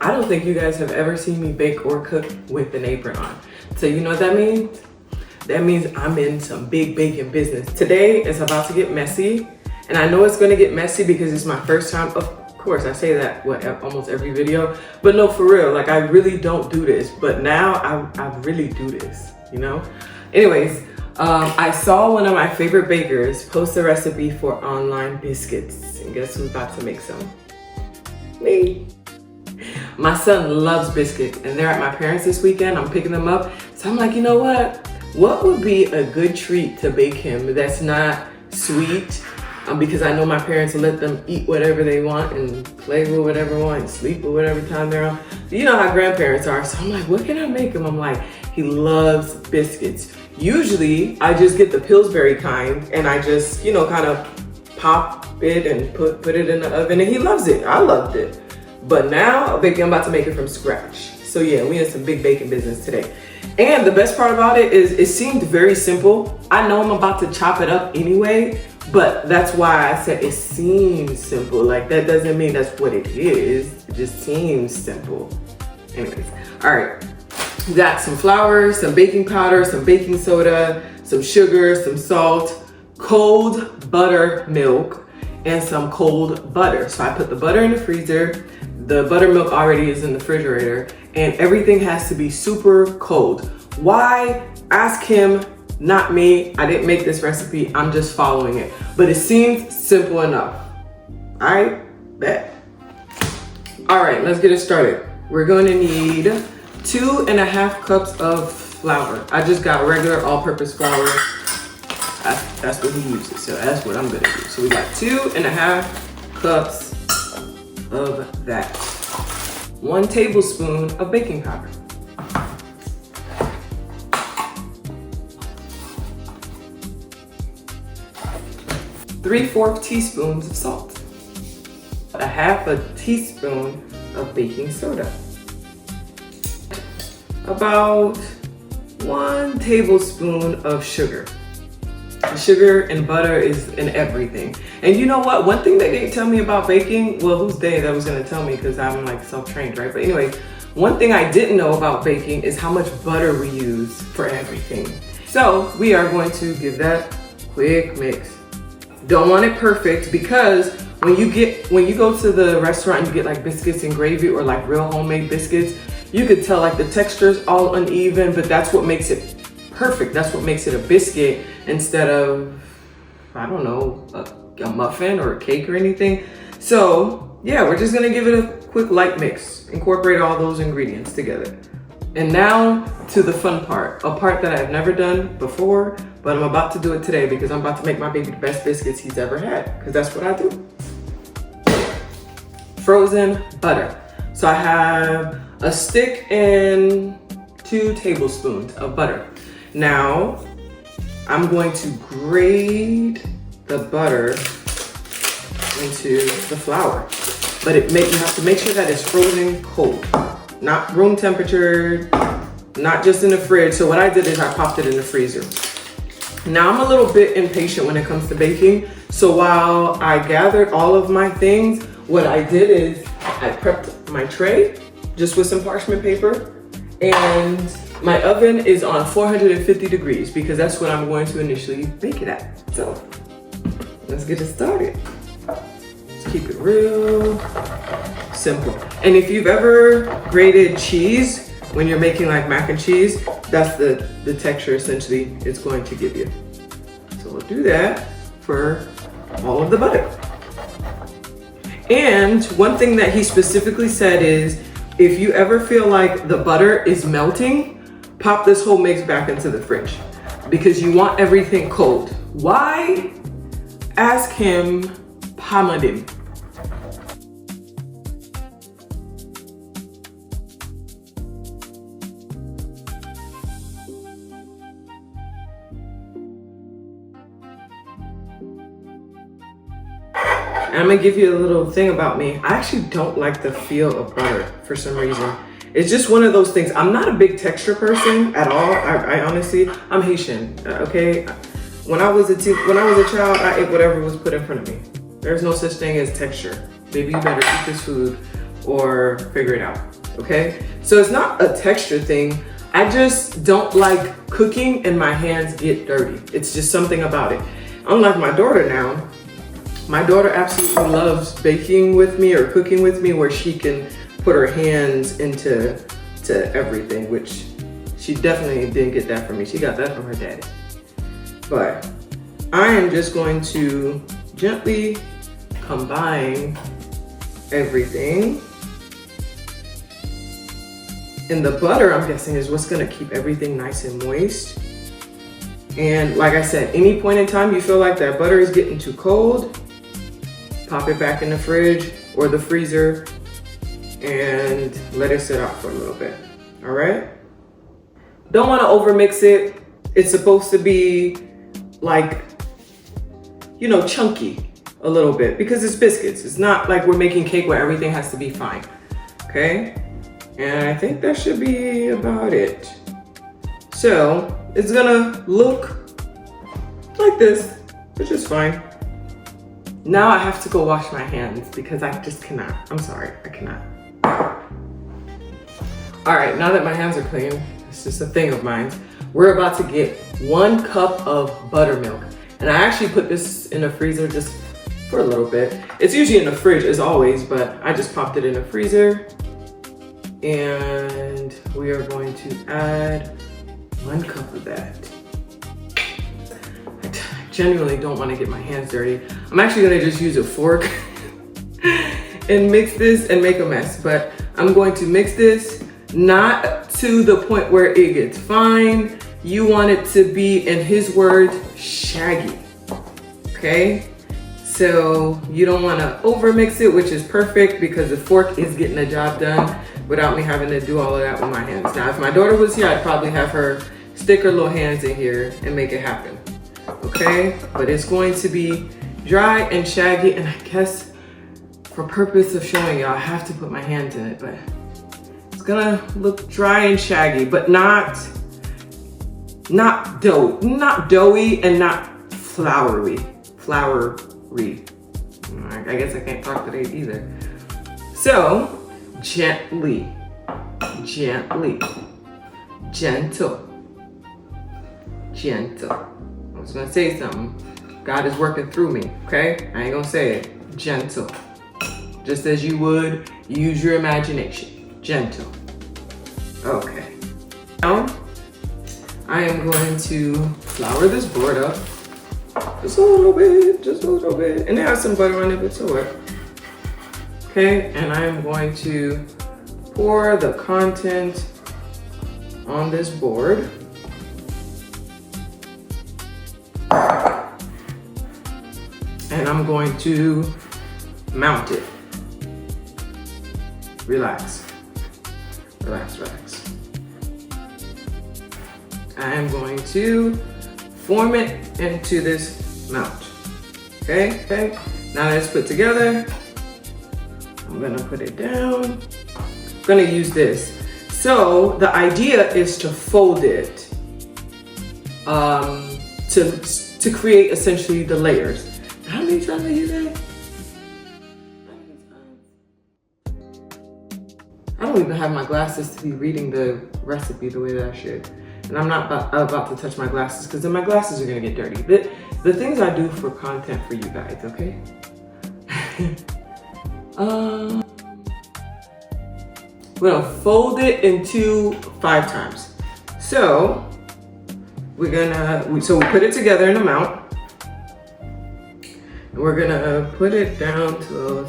I don't think you guys have ever seen me bake or cook with an apron on. So you know what that means? That means I'm in some big baking business. Today is about to get messy, and I know it's gonna get messy because it's my first time. Of course, I say that almost every video, but no, for real, like I really don't do this, but now I really do this, you know? Anyways, I saw one of my favorite bakers post a recipe for online biscuits, and guess who's about to make some? Me. My son loves biscuits, and they're at my parents' this weekend. I'm picking them up, so I'm like, you know what? What would be a good treat to bake him that's not sweet? Because I know my parents let them eat whatever they want and play with whatever they want and sleep with whatever time they're on. You know how grandparents are. So I'm like, what can I make him? I'm like, he loves biscuits. Usually I just get the Pillsbury kind and I just, you know, kind of pop it and put it in the oven, and he loves it. I loved it. But now I'm about to make it from scratch. So yeah, we in some big baking business today. And the best part about it is it seemed very simple. I know I'm about to chop it up anyway, but that's why I said it seems simple. Like that doesn't mean that's what it is. It just seems simple. Anyways, all right. We got some flour, some baking powder, some baking soda, some sugar, some salt, cold buttermilk, and some cold butter. So I put the butter in the freezer. The buttermilk already is in the refrigerator, and everything has to be super cold. Why? Ask him, not me. I didn't make this recipe. I'm just following it. But it seems simple enough. All right, bet. All right, let's get it started. We're going to need 2.5 cups of flour. I just got regular all-purpose flour. That's what he uses, so that's what I'm gonna do. So we got 2.5 cups of that. 1 tablespoon of baking powder. 3/4 teaspoons of salt. 1/2 teaspoon of baking soda. About 1 tablespoon of sugar. Sugar and butter is in everything. And you know what? One thing they didn't tell me about baking, well, who's they that was gonna tell me, because I'm like self-trained, right? But anyway, one thing I didn't know about baking is how much butter we use for everything. So we are going to give that quick mix. Don't want it perfect, because when you go to the restaurant and you get like biscuits and gravy or like real homemade biscuits, you could tell like the texture's all uneven, but that's what makes it perfect. That's what makes it a biscuit instead of, I don't know, a muffin or a cake or anything. So yeah, we're just gonna give it a quick light mix. Incorporate all those ingredients together. And now to the fun part, a part that I've never done before, but I'm about to do it today because I'm about to make my baby the best biscuits he's ever had, because that's what I do. Frozen butter. So I have a stick and 2 tablespoons of butter. Now, I'm going to grate the butter into the flour. But you have to make sure that it's frozen cold, not room temperature, not just in the fridge. So what I did is I popped it in the freezer. Now I'm a little bit impatient when it comes to baking. So while I gathered all of my things, what I did is I prepped my tray just with some parchment paper, and my oven is on 450 degrees because that's what I'm going to initially bake it at. So let's get it started. Let's keep it real simple. And if you've ever grated cheese, when you're making like mac and cheese, that's the texture essentially it's going to give you. So we'll do that for all of the butter. And one thing that he specifically said is, if you ever feel like the butter is melting, pop this whole mix back into the fridge because you want everything cold. Why? Ask him, Pamadim. And I'm gonna give you a little thing about me. I actually don't like the feel of butter for some reason. It's just one of those things. I'm not a big texture person at all. I honestly, I'm Haitian, okay? When I was a child, I ate whatever was put in front of me. There's no such thing as texture. Baby, you better eat this food or figure it out, okay? So it's not a texture thing. I just don't like cooking and my hands get dirty. It's just something about it. Unlike my daughter now, my daughter absolutely loves baking with me or cooking with me where she can put her hands into everything, which she definitely didn't get that from me. She got that from her daddy. But I am just going to gently combine everything. And the butter, I'm guessing, is what's gonna keep everything nice and moist. And like I said, any point in time you feel like that butter is getting too cold, pop it back in the fridge or the freezer and let it sit out for a little bit, all right? Don't wanna overmix it. It's supposed to be like, you know, chunky a little bit because it's biscuits. It's not like we're making cake where everything has to be fine, okay? And I think that should be about it. So it's gonna look like this, which is fine. Now I have to go wash my hands because I just cannot. I'm sorry, I cannot. All right, now that my hands are clean, it's just a thing of mine. We're about to get 1 cup of buttermilk. And I actually put this in the freezer just for a little bit. It's usually in the fridge as always, but I just popped it in the freezer. And we are going to add 1 cup of that. I genuinely don't want to get my hands dirty. I'm actually gonna just use a fork and mix this and make a mess, but I'm going to mix this not to the point where it gets fine. You want it to be, in his word, shaggy, okay? So you don't want to overmix it, which is perfect because the fork is getting the job done without me having to do all of that with my hands. Now, if my daughter was here, I'd probably have her stick her little hands in here and make it happen, okay? But it's going to be dry and shaggy, and I guess for purpose of showing y'all, I have to put my hands in it, but it's gonna look dry and shaggy, but not doughy and not floury. I guess I can't talk today either. So gently, gentle. I was gonna say something. God is working through me, okay? I ain't gonna say it. Gentle. Just as you would use your imagination. Gentle. Okay. Now, I am going to flour this board up. Just a little bit. And it has some butter on it, but so what? Okay, and I am going to pour the content on this board. And I'm going to mount it. Relax. I am going to form it into this mount. Okay. Now that it's put together, I'm gonna put it down. I'm gonna use this. So the idea is to fold it to create essentially the layers. How many times I use that? I don't even have my glasses to be reading the recipe the way that I should. And I'm not about to touch my glasses because then my glasses are gonna get dirty. The things I do for content for you guys, okay? We're gonna fold it into 5 times. So we put it together in a mount. And we're gonna put it down to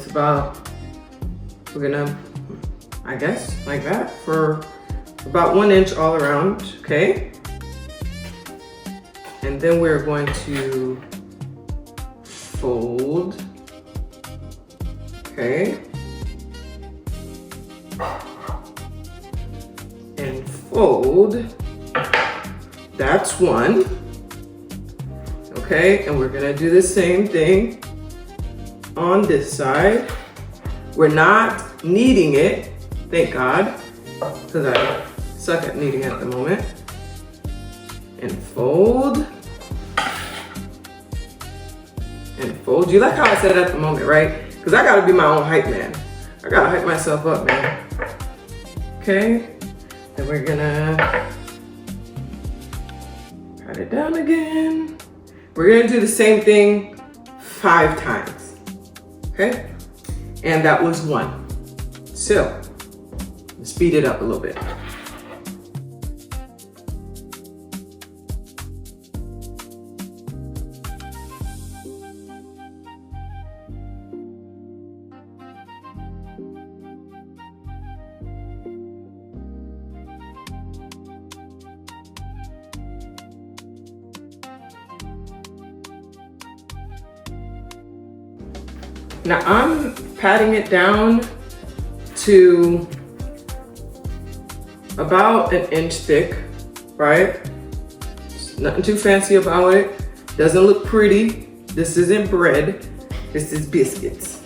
I guess like that for about 1 inch all around, okay? And then we're going to fold, okay? And fold, that's 1, okay? And we're gonna do the same thing on this side. We're not kneading it, thank God, because I suck at kneading at the moment. And fold. And fold. You like how I said it at the moment, right? Because I gotta be my own hype man. I gotta hype myself up, man. Okay, then we're gonna pat it down again. We're gonna do the same thing 5 times, okay? And that was 1. So, let's speed it up a little bit. Now I'm patting it down to about 1 inch thick, right? There's nothing too fancy about it. Doesn't look pretty. This isn't bread. This is biscuits.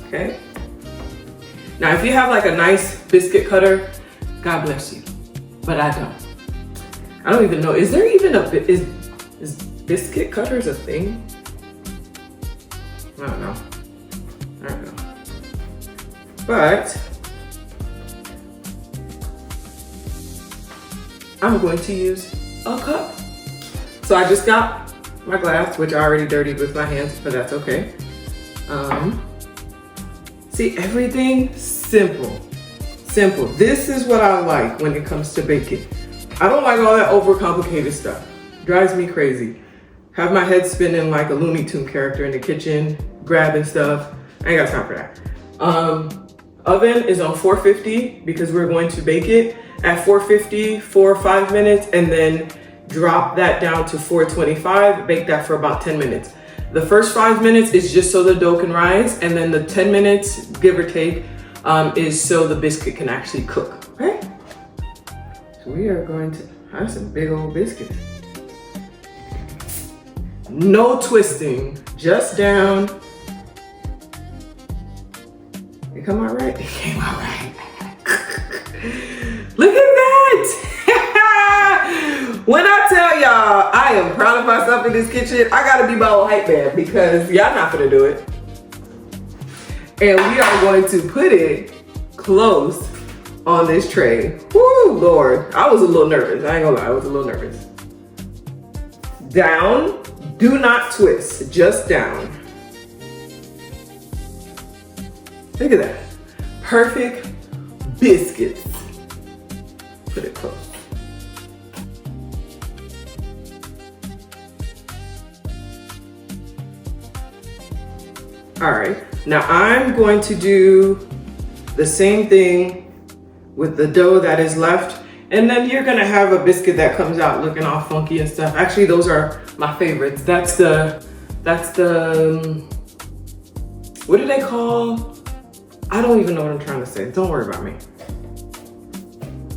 Okay? Now if you have like a nice biscuit cutter, God bless you. But I don't. I don't even know. Is there even is biscuit cutters a thing? I don't know. But I'm going to use a cup. So I just got my glass, which I already dirtied with my hands, but that's okay. See, everything simple. Simple. This is what I like when it comes to baking. I don't like all that overcomplicated stuff. Drives me crazy. Have my head spinning like a Looney Tune character in the kitchen, grabbing stuff. I ain't got time for that. Oven is on 450 because we're going to bake it at 450 for 5 minutes and then drop that down to 425, bake that for about 10 minutes. The first 5 minutes is just so the dough can rise, and then the 10 minutes, give or take, is so the biscuit can actually cook, okay? So we are going to have some big old biscuits. No twisting, just down. It come out right? It came out right. Look at that! When I tell y'all I am proud of myself in this kitchen, I gotta be my own hype man because y'all not gonna do it. And we are going to put it close on this tray. Woo, Lord. I was a little nervous. I ain't gonna lie, I was a little nervous. Down. Do not twist, just down. Look at that. Perfect biscuits. Put it close. All right, now I'm going to do the same thing with the dough that is left. And then you're gonna have a biscuit that comes out looking all funky and stuff. Actually, those are my favorites. That's the, what do they call? I don't even know what I'm trying to say. Don't worry about me.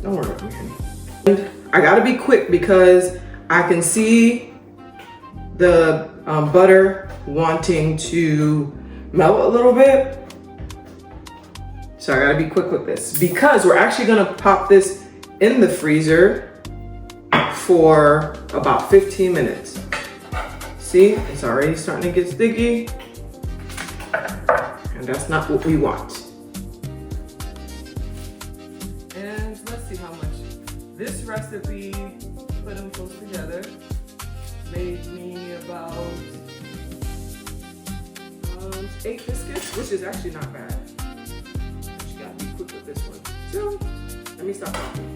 Don't worry about me, honey. And I gotta be quick because I can see the butter wanting to melt a little bit. So I gotta be quick with this because we're actually gonna pop this in the freezer for about 15 minutes. See, it's already starting to get sticky. And that's not what we want. And let's see how much this recipe, put them close together, made me about 8 biscuits, which is actually not bad. But you gotta be quick with this one. So, let me stop talking.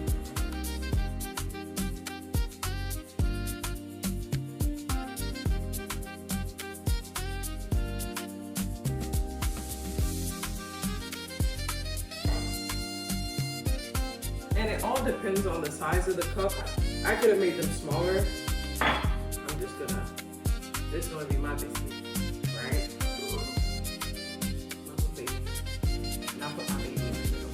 And it all depends on the size of the cup. I could have made them smaller. I'm just gonna, this is gonna be my biscuit, right? Not put my baby in the middle.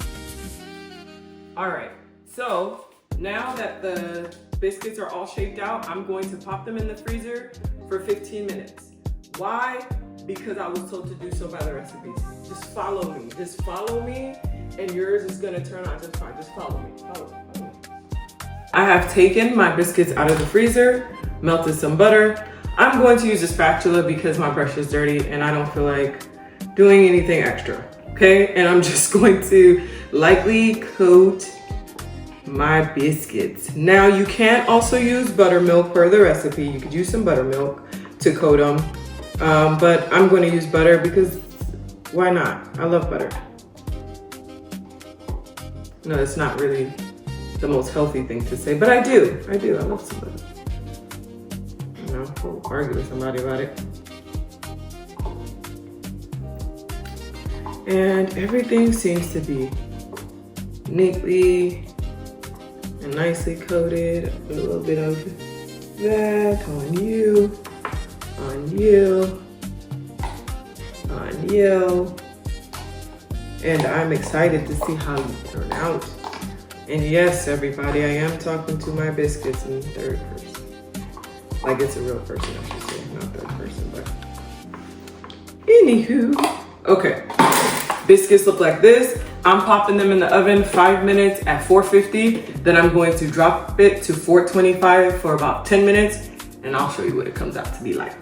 All right, so now that the biscuits are all shaped out, I'm going to pop them in the freezer for 15 minutes. Why? Because I was told to do so by the recipe. Just follow me, and yours is gonna turn out just fine. Just follow me, follow me. I have taken my biscuits out of the freezer, melted some butter. I'm going to use a spatula because my brush is dirty and I don't feel like doing anything extra, okay? And I'm just going to lightly coat my biscuits. Now you can also use buttermilk per the recipe. You could use some buttermilk to coat them, but I'm going to use butter because why not? I love butter. No, it's not really the most healthy thing to say, but I do. I love some butter. You know, I'll argue with somebody about it. And everything seems to be neatly and nicely coated. Put a little bit of that on you, on you, on you. And I'm excited to see how you turn out. And yes, everybody, I am talking to my biscuits in third person. Like it's a real person, I should say, not third person, but anywho. Okay, biscuits look like this. I'm popping them in the oven 5 minutes at 450. Then I'm going to drop it to 425 for about 10 minutes. And I'll show you what it comes out to be like.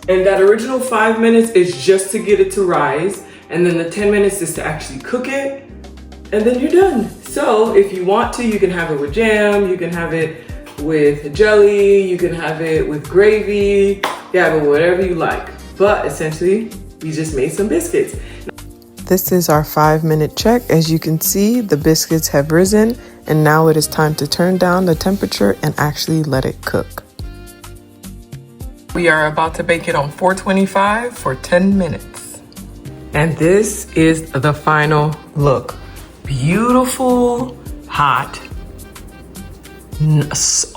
And that original 5 minutes is just to get it to rise. And then the 10 minutes is to actually cook it. And then you're done. So if you want to, you can have it with jam. You can have it with jelly. You can have it with gravy. Yeah, but whatever you like. But essentially, we just made some biscuits. This is our 5-minute check. As you can see, the biscuits have risen. And now it is time to turn down the temperature and actually let it cook. We are about to bake it on 425 for 10 minutes. And this is the final look. Beautiful, hot.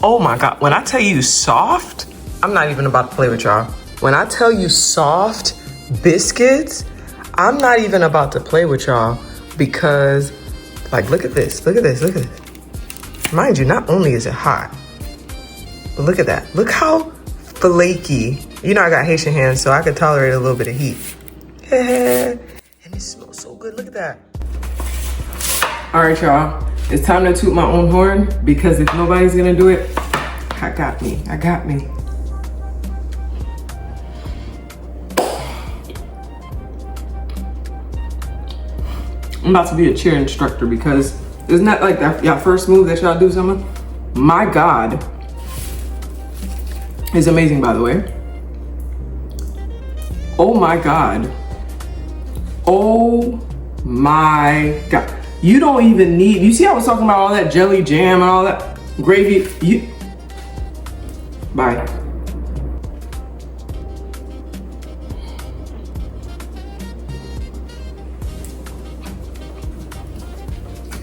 Oh my God, when I tell you soft, I'm not even about to play with y'all. When I tell you soft biscuits, I'm not even about to play with y'all because, like, look at this, look at this, look at this. Mind you, not only is it hot, but look at that. Look how flaky. You know I got Haitian hands, so I can tolerate a little bit of heat. And it smells so good. Look at that. All right, y'all. It's time to toot my own horn because if nobody's gonna do it, I got me. I got me. I'm about to be a cheer instructor because isn't that like that y'all first move that y'all do something? My God. Is amazing, by the way. Oh my God. Oh my God. You don't even need, you see I was talking about all that jelly jam and all that gravy. Bye.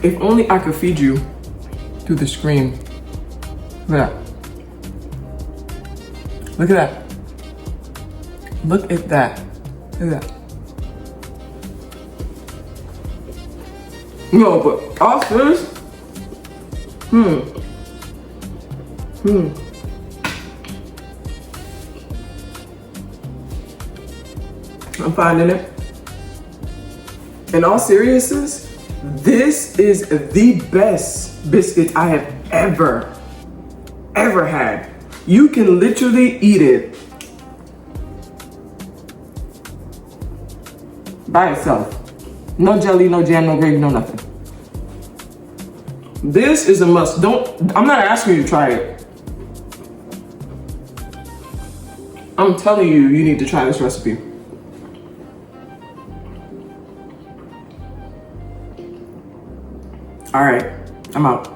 If only I could feed you through the screen. Look at that. Look at that. Look at that. Look at that. No, but all this. I'm finding it. In all seriousness, this is the best biscuit I have ever had. You can literally eat it by itself. No jelly, no jam, no gravy, no nothing. This is a must. I'm not asking you to try it. I'm telling you, you need to try this recipe. All right, I'm out.